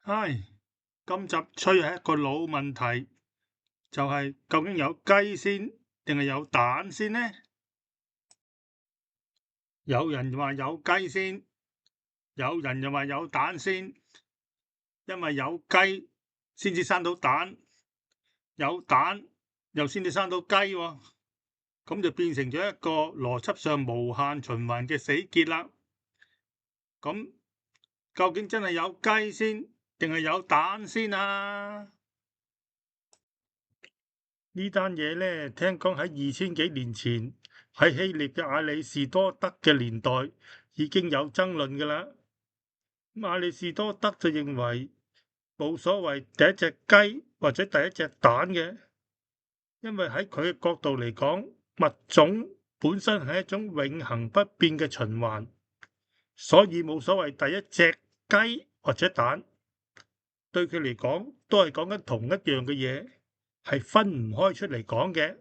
唉，今集吹係一個老問題，就係究竟有雞先定係有蛋先呢？有人話有雞先，有人又話有蛋先，因為有雞先至生到蛋，有蛋又先至生到雞喎，咁就變成咗一個邏輯上無限循環嘅死結啦。咁究竟真係有雞先定係有蛋先啊？呢單嘢呢，聽講喺2000幾年前喺希臘嘅亞里士多德嘅年代已經有爭論㗎喇。亞里士多德就認為冇所謂第一隻雞或者第一隻蛋嘅，因為喺佢嘅角度嚟講，物種本身係一種永恆不變嘅循環，所以冇所謂第一隻雞或者蛋，對佢嚟講都係講緊同一樣嘅嘢，係分唔開出嚟講嘅。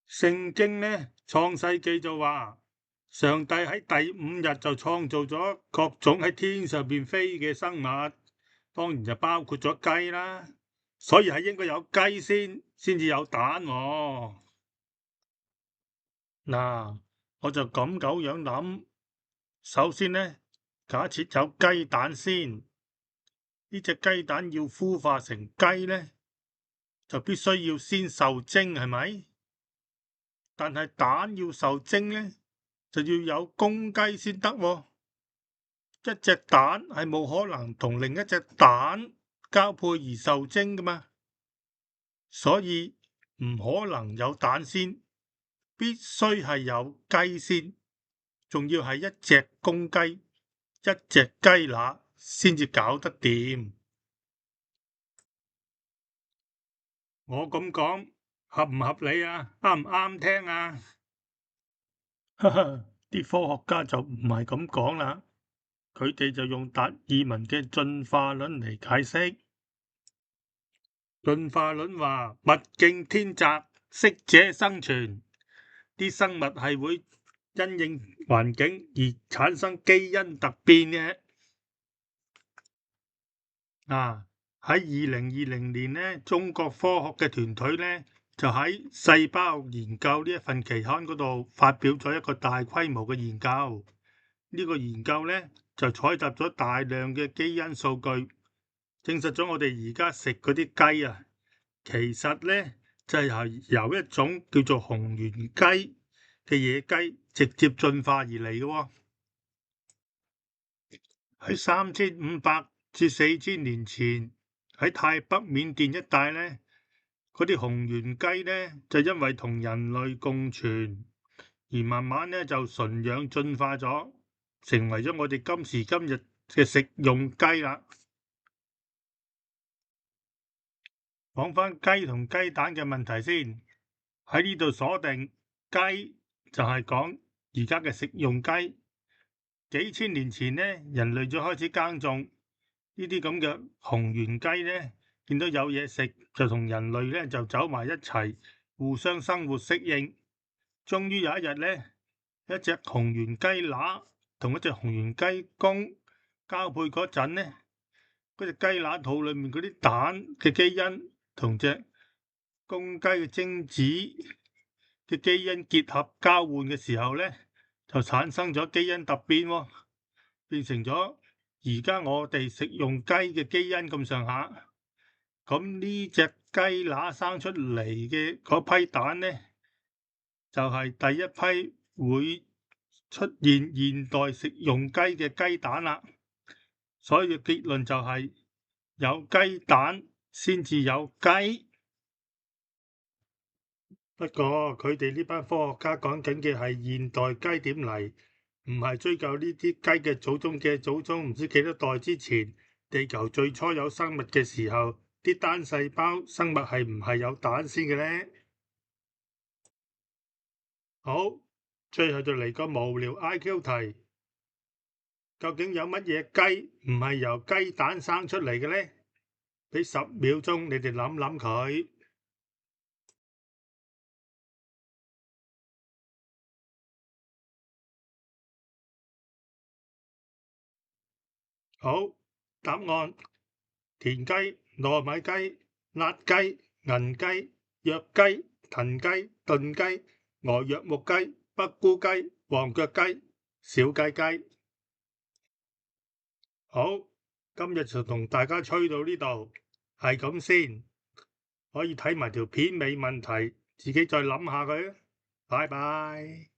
聖經呢，創世記就話，上帝喺第5日就創造咗各種喺天上邊飛嘅生物，當然就包括咗雞啦。所以係應該有雞先至有蛋喎。嗱，我就咁樣諗。首先呢，假設有雞蛋先，呢隻雞蛋要孵化成雞呢，就必須要先受精，係咪？但係蛋要受精呢，就要有公雞先得喎。一隻蛋係冇可能同另一隻蛋交配而受精噶嘛，所以唔可能有蛋先，必須係有雞先，仲要係一隻公雞，一隻雞乸先至搞得掂。我咁講合唔合理啊？啱唔啱聽啊？哈哈，啲科學家就唔係咁講啦，佢哋就用達爾文嘅進化論嚟解釋。進化論話物競天擇，適者生存，啲生物係會因應環境而產生基因突變嘅。喺2020年呢，中國科學嘅團隊呢，就喺細胞研究呢一份期刊嗰度發表咗一個大規模嘅研究。呢個研究呢，就採集咗大量嘅基因數據，證實咗我哋而家食嗰啲雞啊，其實呢就係由一種叫做紅原雞嘅野雞直接進化而嚟嘅喎。喺3500至4000年前，喺泰北緬甸一帶呢，嗰啲紅原雞呢，就因為同人類共存，而慢慢呢就馴養進化咗，成為咗我哋今時今日嘅食用雞啦。講返雞同雞蛋嘅問題先，喺呢度鎖定雞就係講而家嘅食用雞。幾千年前呢，人類就開始耕種。呢啲咁嘅紅原雞呢，見到有嘢食就同人類呢就走埋一齊，互相生活適應。終於有一日呢，一隻紅原雞乸同一隻紅原雞公交配嗰陣呢，嗰隻雞乸肚裏面嗰啲蛋嘅基因同隻公雞嘅精子嘅基因結合交換嘅時候呢，就產生咗基因突變喎，變成咗而家我哋食用雞嘅基因咁上下。咁呢隻雞乸生出嚟嘅嗰批蛋呢，就係第一批會出現現代食用雞嘅雞蛋啦。所以結論就係有雞蛋先至有雞。不過佢哋呢班科學家講緊嘅係現代雞點嚟，唔係追究呢啲雞嘅祖宗嘅祖宗唔知幾多代之前，地球最初有生物嘅時候，啲單細胞生物係唔係有蛋先嘅呢？好，最後就嚟個無聊 IQ 題，究竟有乜嘢雞唔係由雞蛋生出嚟嘅呢？俾10秒鐘你哋諗諗佢。好，答案：田雞、糯米雞、辣雞、銀雞、藥雞、騰雞、燉雞、鵝藥木雞、北菇雞、黃腳雞、小雞雞。好，今日就同大家吹到呢度，係咁先。可以睇埋條片尾問題，自己再諗下佢。拜拜。